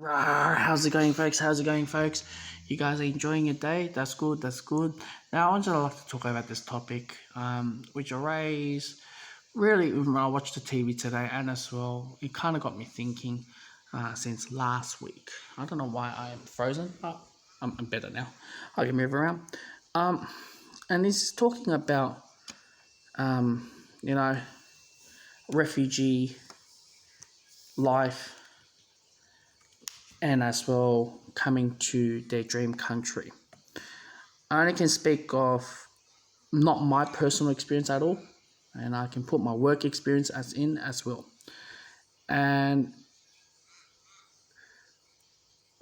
How's it going, folks? How's it going, folks? You guys are enjoying your day? That's good. That's good. Now, I want to like to talk about this topic, which I raised really when I watched the TV today, and as well, it kind of got me thinking since last week. I don't know why I am frozen, but I'm better now. I can move around. Um, and it's talking about um, you know, refugee life and as well coming to their dream country. I only can speak of not my personal experience at all, and I can put my work experience as well. And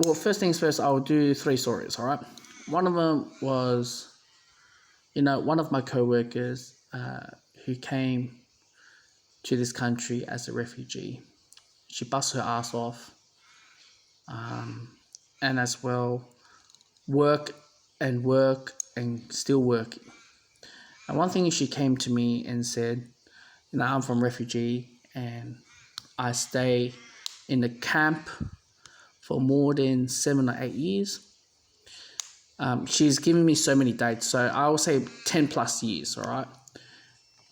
well, first things first, I'll do three stories. All right, one of them was, one of my co-workers who came to this country as a refugee. She bust her ass off, and as well work and still working. And one thing she came to me and said, I'm from refugee and I stay in the camp for more than 7 or 8 years. She's given me so many dates, so I will say 10 plus years, all right?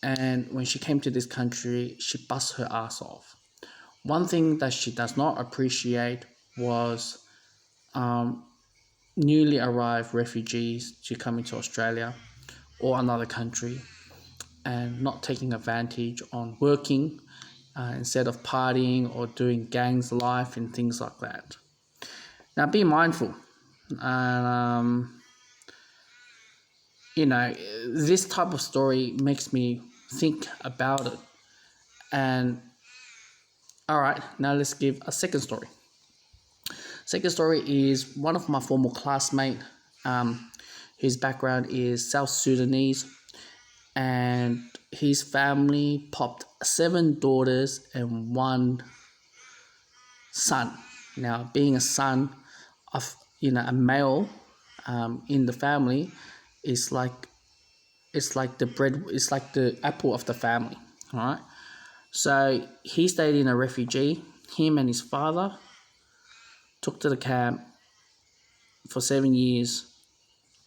And when she came to this country, she bust her ass off. One thing that she does not appreciate was newly arrived refugees to come into Australia or another country and not taking advantage on working instead of partying or doing gangs life and things like that. Now, be mindful. And, this type of story makes me think about it. And, all right, now let's give a second story. Second story is one of my former classmates. His background is South Sudanese, and his family popped 7 daughters and 1 son. Now, being a son of a male in the family is like the apple of the family. All right. So he stayed in a refugee. Him and his father took to the camp for 7 years,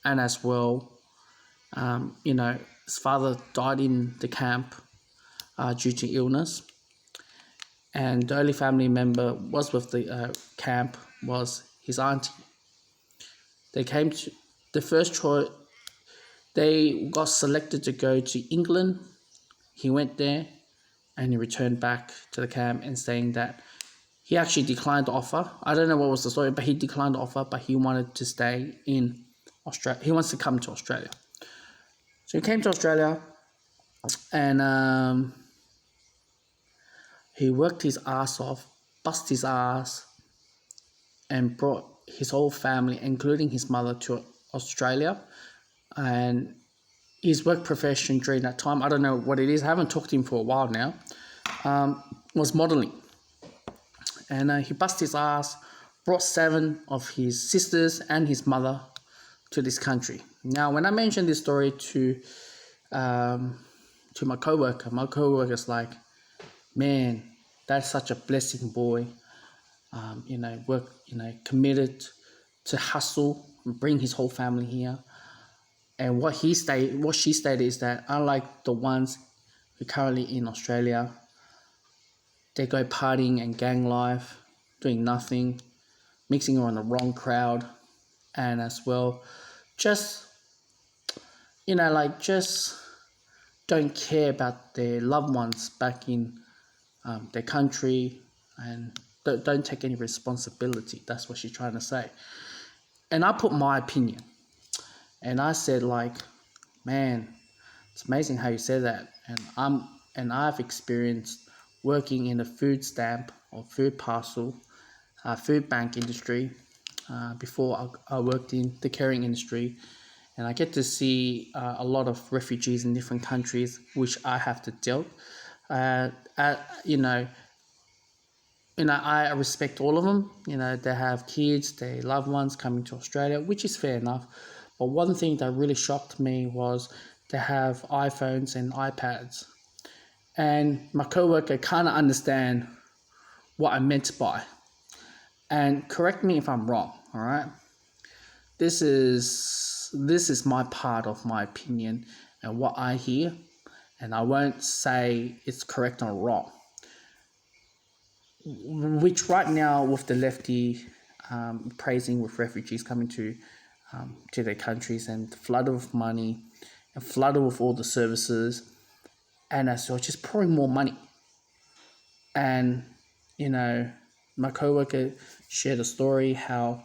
and as well, his father died in the camp due to illness, and the only family member was with the camp was his auntie. They came to the first choice. They got selected to go to England. He went there, and he returned back to the camp and saying that he actually declined the offer. I don't know what was the story, but he declined the offer, but he wanted to stay in Australia. He wants to come to Australia. So he came to Australia, and he worked his ass off, bust his ass, and brought his whole family, including his mother, to Australia. And his work profession during that time, I don't know what it is, I haven't talked to him for a while now, was modelling. And he bust his ass, brought 7 of his sisters and his mother to this country. Now, when I mentioned this story to my co-worker's like, man, that's such a blessing, boy. Committed to hustle and bring his whole family here. And what she stated is that unlike the ones who are currently in Australia, they go partying and gang life, doing nothing, mixing around the wrong crowd, and as well, just don't care about their loved ones back in their country, and don't take any responsibility. That's what she's trying to say. And I put my opinion, and I said, man, it's amazing how you said that. And I've experienced working in the food stamp or food parcel, food bank industry before I worked in the caring industry, and I get to see a lot of refugees in different countries, which I have to deal. I respect all of them. They have kids, they loved ones coming to Australia, which is fair enough. But one thing that really shocked me was they have iPhones and iPads. And my coworker kind of understand what I meant by. And correct me if I'm wrong, all right? This is my part of my opinion and what I hear, and I won't say it's correct or wrong. Which right now with the lefty praising with refugees coming to their countries and flooded with money and flooded with all the services, and as well just pouring more money. And you know, my coworker shared a story how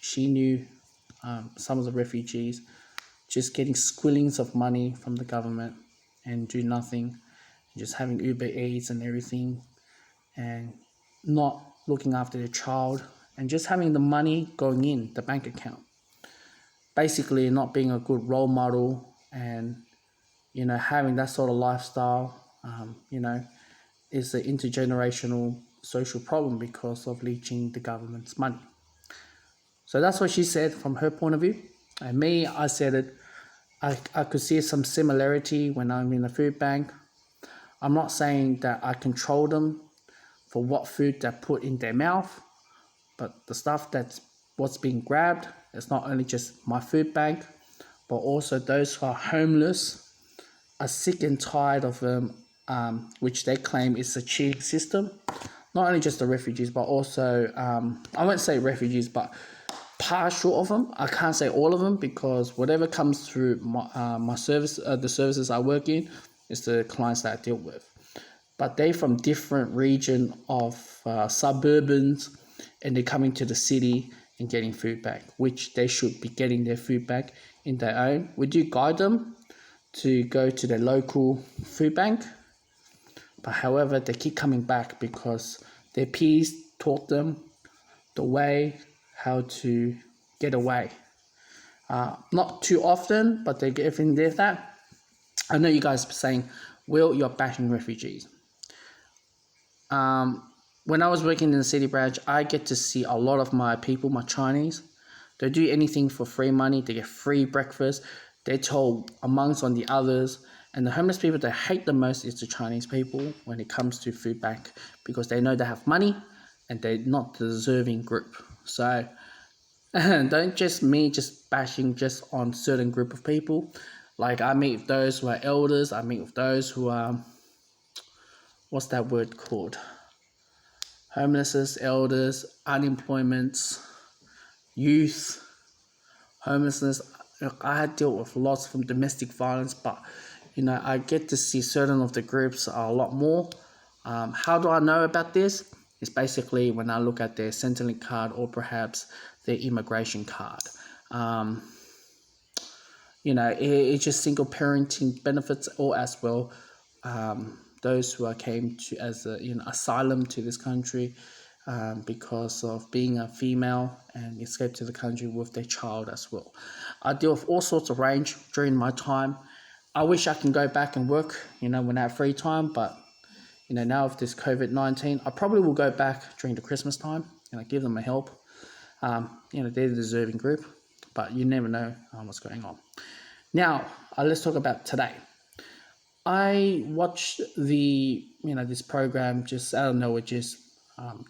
she knew some of the refugees just getting squillings of money from the government and do nothing, just having Uber Eats and everything, and not looking after their child, and just having the money going in the bank account. Basically, not being a good role model, and having that sort of lifestyle, is an intergenerational social problem because of leeching the government's money. So that's what she said from her point of view. And me, I said it. I could see some similarity when I'm in the food bank. I'm not saying that I control them for what food they put in their mouth, but the stuff that's what's being grabbed, it's not only just my food bank, but also those who are homeless are sick and tired of which they claim is a cheating system. Not only just the refugees, but also, I won't say refugees, but partial of them. I can't say all of them because whatever comes through my service, the services I work in, is the clients that I deal with. But they from different region of suburbans, and they're coming to the city and getting food back, which they should be getting their food back in their own. We do guide them to go to their local food bank, but however, they keep coming back because their peers taught them the way how to get away. Not too often, but they get in there that. I know you guys are saying, Will, you're bashing refugees. When I was working in the city branch, I get to see a lot of my people, my Chinese. They do anything for free money. They get free breakfast. They're told amongst on the others. And the homeless people they hate the most is the Chinese people when it comes to food bank, because they know they have money and they're not the deserving group. So don't just bashing just on certain group of people. Like I meet with those who are elders. I meet with those who are, what's that word called? Homelessness, elders, unemployment, youth, homelessness. I had dealt with lots from domestic violence, but I get to see certain of the groups are a lot more. How do I know about this? It's basically when I look at their Centrelink card or perhaps their immigration card. It's just single parenting benefits, or as well those who came to as asylum to this country because of being a female and escaped to the country with their child as well. I deal with all sorts of range during my time. I wish I can go back and work, when I have free time, but now with this COVID-19, I probably will go back during the Christmas time and I give them a help. They're the deserving group, but you never know what's going on. Now, let's talk about today. I watched this program just out of nowhere, just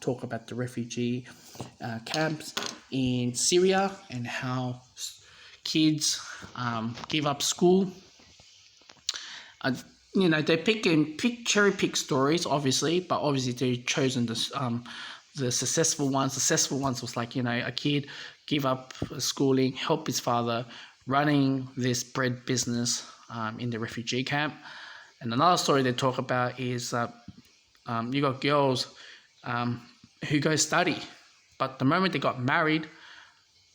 talk about the refugee camps in Syria and how kids give up school. They cherry pick stories, obviously, but obviously they've chosen the successful ones. The successful ones was like, a kid give up schooling, help his father running this bread business in the refugee camp. And another story they talk about is you got girls who go study, but the moment they got married,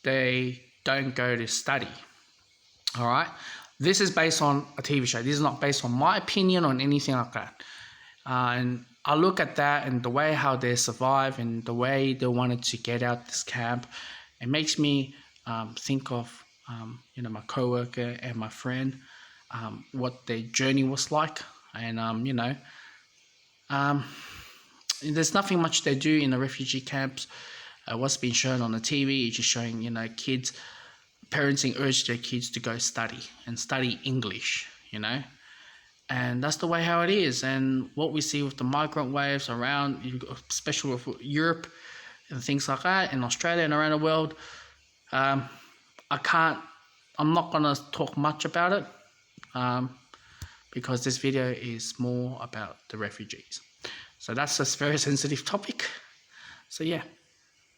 they don't go to study. All right. This is based on a TV show. This is not based on my opinion on anything like that. And I look at that and the way how they survive and the way they wanted to get out this camp, it makes me think of my coworker and my friend, what their journey was like. And there's nothing much they do in the refugee camps. What's been shown on the TV is just showing kids. Parents urge their kids to go study and study English, and that's the way how it is. And what we see with the migrant waves around, especially with Europe, and things like that in Australia and around the world. I'm not going to talk much about it because this video is more about the refugees. So that's a very sensitive topic. So yeah.